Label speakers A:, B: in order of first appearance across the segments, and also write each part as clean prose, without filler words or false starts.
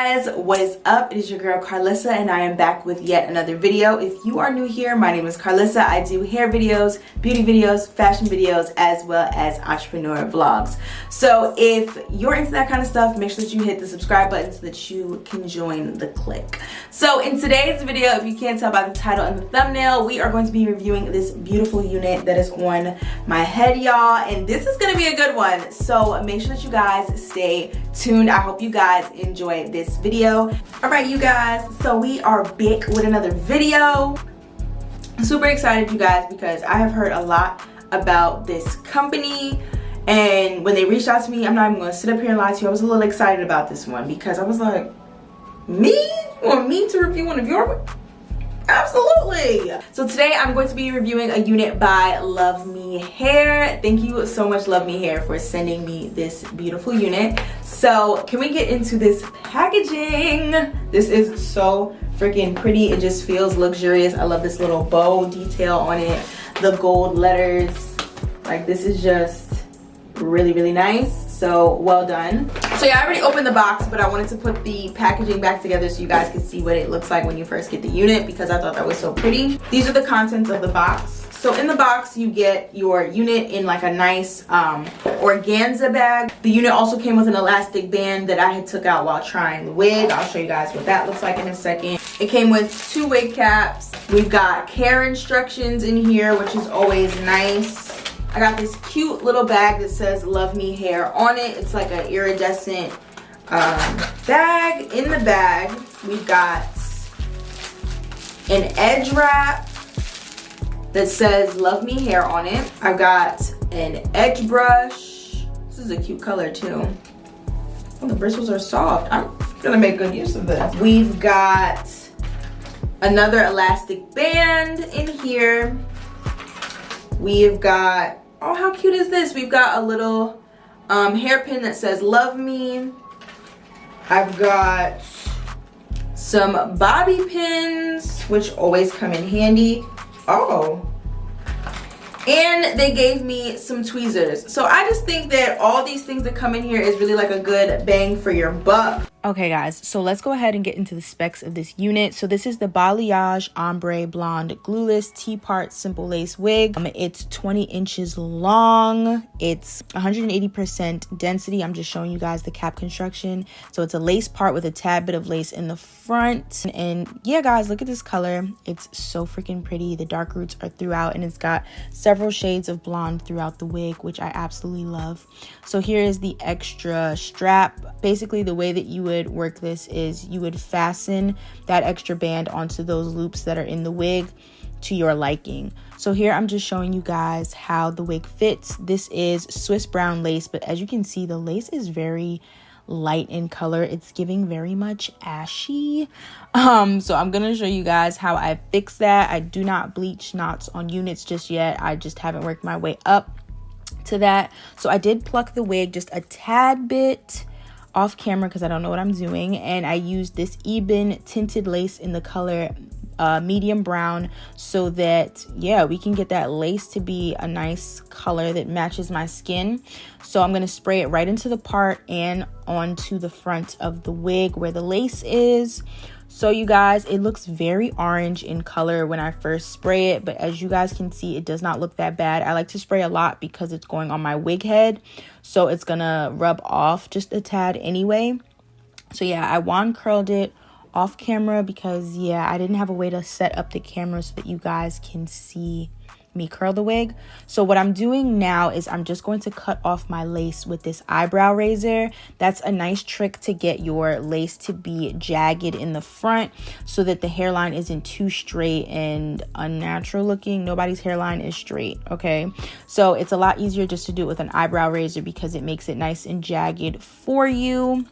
A: guys, what is up? It is your girl Karlisa and I am back with yet another video. If you are new here, my name is Karlisa. I do hair videos, beauty videos, fashion videos, as well as entrepreneur vlogs. So if you're into that kind of stuff, make sure that you hit the subscribe button so that you can join the clique. So in today's video, if you can't tell by the title and the thumbnail, we are going to be reviewing this beautiful unit that is on my head, y'all, and this is going to be a good one. So make sure that you guys stay tuned. I hope you guys enjoy this video. All right, you guys, so we are back with another video. I'm super excited, you guys, because I have heard a lot about this company, and when they reached out to me, I'm not even going to sit up here and lie to you, I was a little excited about this one because I was like, me? You want me to review one of your? Absolutely. So today I'm going to be reviewing a unit by LuvMe. Thank you so much, LuvMe, for sending me this beautiful unit. So can we get into this packaging? This is so freaking pretty. It just feels luxurious. I love this little bow detail on it, the gold letters. Like, this is just really, really nice. So well done. So yeah, I already opened the box, but I wanted to put the packaging back together so you guys can see what it looks like when you first get the unit, because I thought that was so pretty. These are the contents of the box. So in the box, you get your unit in like a nice organza bag. The unit also came with an elastic band that I had took out while trying the wig. I'll show you guys what that looks like in a second. It came with 2 wig caps. We've got care instructions in here, which is always nice. I got this cute little bag that says LuvMe on it. It's like an iridescent bag. In the bag, we've got an edge wrap that says LuvMe on it. I've got an edge brush. This is a cute color too. Oh, the bristles are soft. I'm gonna make good use of this. We've got another elastic band in here. We've got, oh, how cute is this? We've got a little hairpin that says LuvMe. I've got some bobby pins, which always come in handy. Oh, and they gave me some tweezers. So I just think that all these things that come in here is really like a good bang for your buck. Okay guys, so let's go ahead and get into the specs of this unit. So this is the balayage ombre blonde glueless T-part simple lace wig. It's 20 inches long. It's 180% density. I'm just showing you guys the cap construction. So it's a lace part with a tad bit of lace in the front. And yeah guys, look at this color. It's so freaking pretty. The dark roots are throughout, and it's got several shades of blonde throughout the wig, which I absolutely love. So here is the extra strap. Basically, the way that you would work this is you would fasten that extra band onto those loops that are in the wig to your liking. So here I'm just showing you guys how the wig fits. This is Swiss brown lace, but as you can see, the lace is very light in color. It's giving very much ashy. So I'm gonna show you guys how I fix that. I do not bleach knots on units just yet. I just haven't worked my way up to that. So I did pluck the wig just a tad bit off camera because I don't know what I'm doing, and I used this ebon tinted lace in the color medium brown so that, yeah, we can get that lace to be a nice color that matches my skin. So I'm going to spray it right into the part and onto the front of the wig where the lace is. So you guys, it looks very orange in color when I first spray it, but as you guys can see, it does not look that bad. I like to spray a lot because it's going on my wig head, so it's gonna rub off just a tad anyway. So yeah, I wand curled it off camera because, yeah, I didn't have a way to set up the camera so that you guys can see me curl the wig. So what I'm doing now is I'm just going to cut off my lace with this eyebrow razor. That's a nice trick to get your lace to be jagged in the front so that the hairline isn't too straight and unnatural looking. Nobody's hairline is straight, okay? So it's a lot easier just to do it with an eyebrow razor because it makes it nice and jagged for you.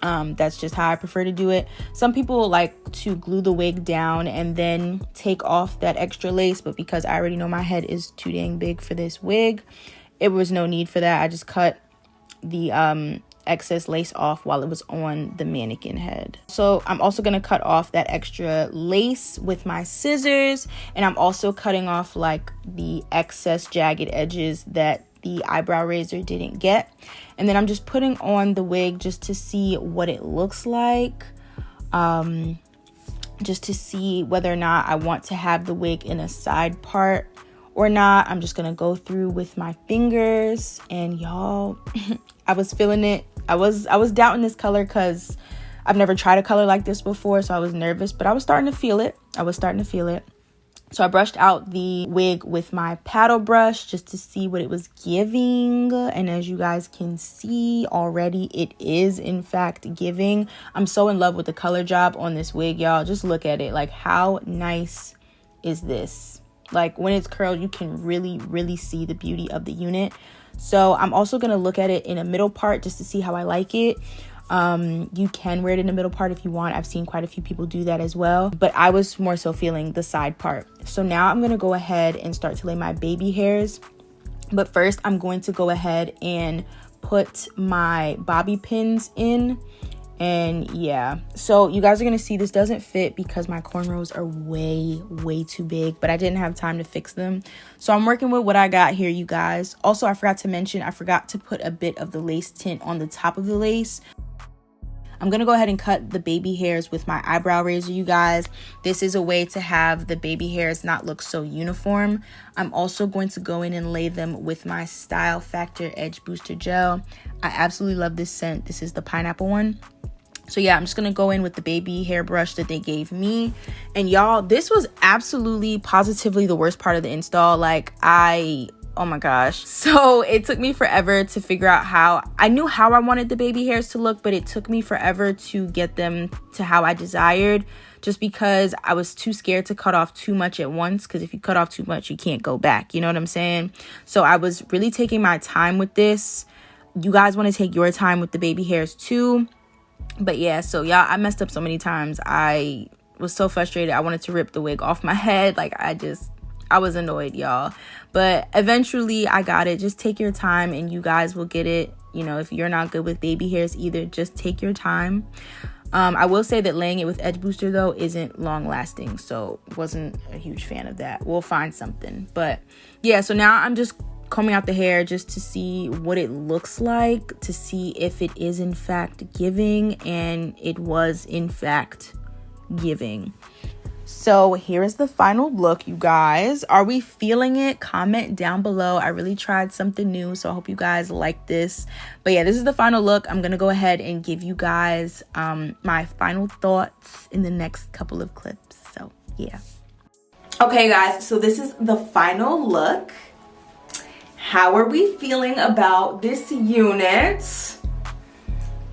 A: That's just how I prefer to do it. Some people like to glue the wig down and then take off that extra lace, but because I already know my head is too dang big for this wig, it was no need for that. I just cut the excess lace off while it was on the mannequin head. So I'm also going to cut off that extra lace with my scissors, and I'm also cutting off like the excess jagged edges that the eyebrow razor didn't get. And then I'm just putting on the wig just to see what it looks like. Just to see whether or not I want to have the wig in a side part or not. I'm just gonna go through with my fingers, and y'all, I was feeling it. I was doubting this color because I've never tried a color like this before, so I was nervous, but I was starting to feel it. So I brushed out the wig with my paddle brush just to see what it was giving. And as you guys can see already, it is in fact giving. I'm so in love with the color job on this wig, y'all. Just look at it. Like, how nice is this? Like, when it's curled, you can really see the beauty of the unit. So I'm also going to look at it in a middle part just to see how I like it. You can wear it in the middle part if you want. I've seen quite a few people do that as well, but I was more so feeling the side part. So now I'm going to go ahead and start to lay my baby hairs. But first I'm going to go ahead and put my bobby pins in. And yeah, so you guys are going to see this doesn't fit because my cornrows are way too big, but I didn't have time to fix them. So I'm working with what I got here, you guys. Also, I forgot to mention, I forgot to put a bit of the lace tint on the top of the lace. I'm going to go ahead and cut the baby hairs with my eyebrow razor, you guys. This is a way to have the baby hairs not look so uniform. I'm also going to go in and lay them with my Style Factor Edge Booster Gel. I absolutely love this scent. This is the pineapple one. So yeah, I'm just going to go in with the baby hair brush that they gave me. And y'all, this was absolutely positively the worst part of the install. Like, oh my gosh. So it took me forever to figure out how. I knew how I wanted the baby hairs to look, but it took me forever to get them to how I desired, just because I was too scared to cut off too much at once, because if you cut off too much, you can't go back. You know what I'm saying? So I was really taking my time with this. You guys want to take your time with the baby hairs too. But yeah, so y'all, I messed up so many times. I was so frustrated. I wanted to rip the wig off my head. Like, I was annoyed, y'all. But eventually I got it. Just take your time and you guys will get it. You know, if you're not good with baby hairs either, just take your time. I will say that laying it with Edge Booster though isn't long lasting, so wasn't a huge fan of that. We'll find something. But yeah, so now I'm just combing out the hair just to see what it looks like, to see if it is in fact giving, and it was in fact giving. So here is the final look, you guys. Are we feeling it? Comment down below. I really tried something new, so I hope you guys like this. But yeah, this is the final look. I'm gonna go ahead and give you guys my final thoughts in the next couple of clips. So yeah. Okay guys, so this is the final look. How are we feeling about this unit?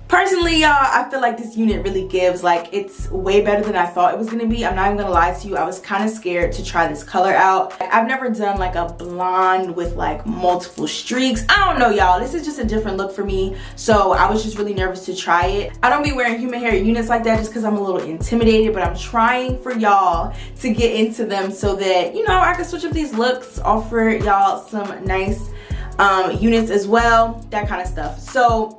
A: Personally, y'all, I feel like this unit really gives. Like, it's way better than I thought it was gonna be. I'm not even gonna lie to you. I was kind of scared to try this color out. I've never done like a blonde with like multiple streaks. I don't know, y'all. This is just a different look for me. So I was just really nervous to try it. I don't be wearing human hair units like that just because I'm a little intimidated, but I'm trying for y'all to get into them so that, you know, I can switch up these looks, offer y'all some nice units as well, that kind of stuff. So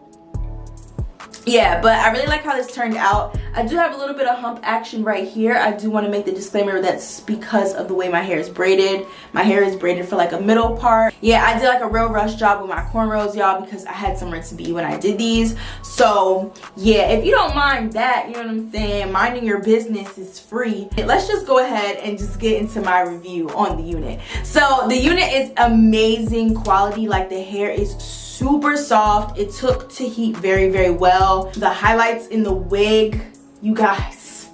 A: yeah, but I really like how this turned out. I do have a little bit of hump action right here. I do want to make the disclaimer that's because of the way my hair is braided. My hair is braided for like a middle part. Yeah, I did like a real rush job with my cornrows, y'all, because I had somewhere to be when I did these. So yeah, if you don't mind that, you know what I'm saying, minding your business is free. Let's just go ahead and just get into my review on the unit. So the unit is amazing quality. Like, the hair is super soft. It took to heat very well. The highlights in the wig, you guys,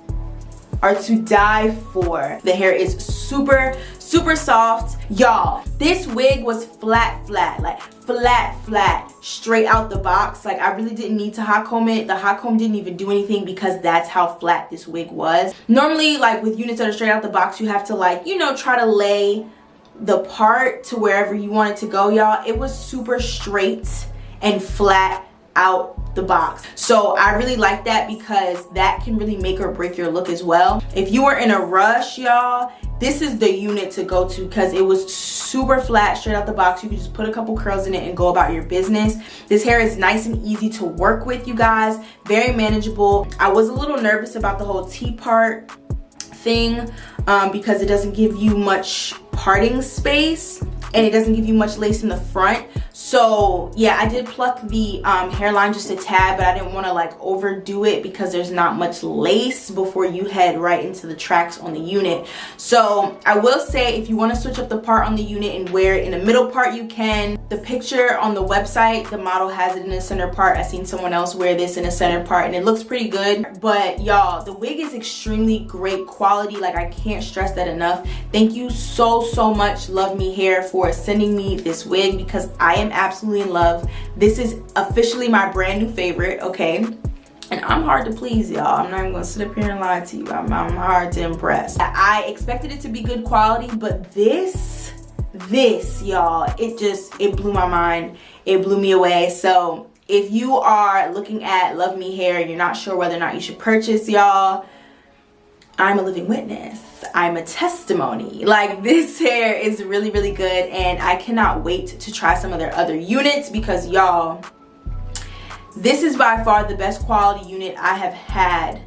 A: are to die for. The hair is super soft, y'all. This wig was flat, like flat, straight out the box. Like, I really didn't need to hot comb it. The hot comb didn't even do anything because that's how flat this wig was. Normally, like with units that are straight out the box, you have to, like, you know, try to lay the part to wherever you want it to go, y'all. It was super straight and flat out the box. So I really like that because that can really make or break your look as well. If you were in a rush, y'all, this is the unit to go to because it was super flat, straight out the box. You could just put a couple curls in it and go about your business. This hair is nice and easy to work with, you guys. Very manageable. I was a little nervous about the whole T-part thing because it doesn't give you much parting space and it doesn't give you much lace in the front. So yeah, I did pluck the hairline just a tad, but I didn't want to like overdo it because there's not much lace before you head right into the tracks on the unit. So I will say, if you want to switch up the part on the unit and wear it in the middle part, you can. The picture on the website, the model has it in the center part. I seen someone else wear this in the center part and it looks pretty good. But y'all, the wig is extremely great quality. Like, I can't stress that enough. Thank you so much, LuvMe, for sending me this wig, because I am absolutely in love. This is officially my brand new favorite, okay? And I'm hard to please, y'all. I'm not even gonna sit up here and lie to you. I'm hard to impress. I expected it to be good quality, but this y'all, it blew my mind. It blew me away. So if you are looking at LuvMe and you're not sure whether or not you should purchase, y'all, I'm a living witness. I'm a testimony. Like, this hair is really good, and I cannot wait to try some of their other units, because y'all, this is by far the best quality unit I have had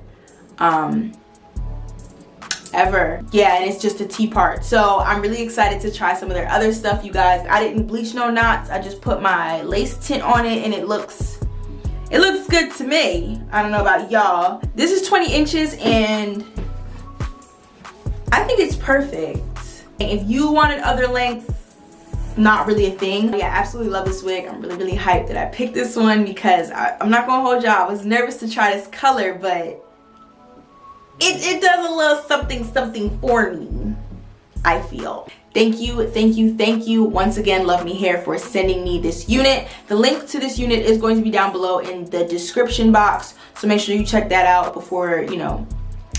A: ever. Yeah, and it's just a T-part. So I'm really excited to try some of their other stuff, you guys. I didn't bleach no knots. I just put my lace tint on it, and it looks good to me. I don't know about y'all. This is 20 inches, and I think it's perfect. If you wanted other lengths, not really a thing. Yeah, I absolutely love this wig. I'm really hyped that I picked this one, because I'm not gonna hold y'all, I was nervous to try this color, but it does a little something for me, I feel. Thank you once again, LuvMe, for sending me this unit. The link to this unit is going to be down below in the description box, so make sure you check that out before, you know,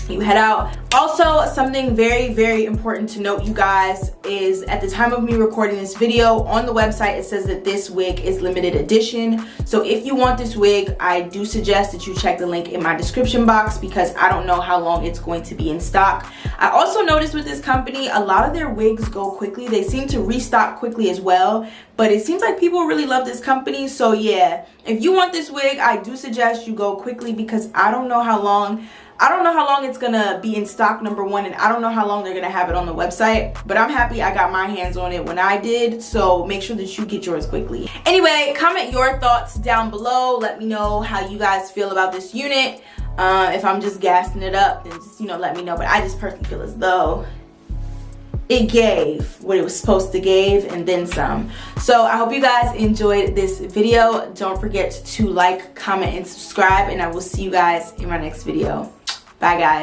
A: you head out. Also, something very important to note, you guys, is at the time of me recording this video, on the website it says that this wig is limited edition. So if you want this wig, I do suggest that you check the link in my description box, because I don't know how long it's going to be in stock. I also noticed with this company, a lot of their wigs go quickly. They seem to restock quickly as well, but it seems like people really love this company. So yeah, if you want this wig, I do suggest you go quickly, because I don't know how long it's gonna be in stock, number one, and I don't know how long they're gonna have it on the website, but I'm happy I got my hands on it when I did, so make sure that you get yours quickly. Anyway, comment your thoughts down below. Let me know how you guys feel about this unit. If I'm just gassing it up, then just, you know, let me know, but I just personally feel as though it gave what it was supposed to give, and then some. So I hope you guys enjoyed this video. Don't forget to like, comment, and subscribe, and I will see you guys in my next video. Bye, guys.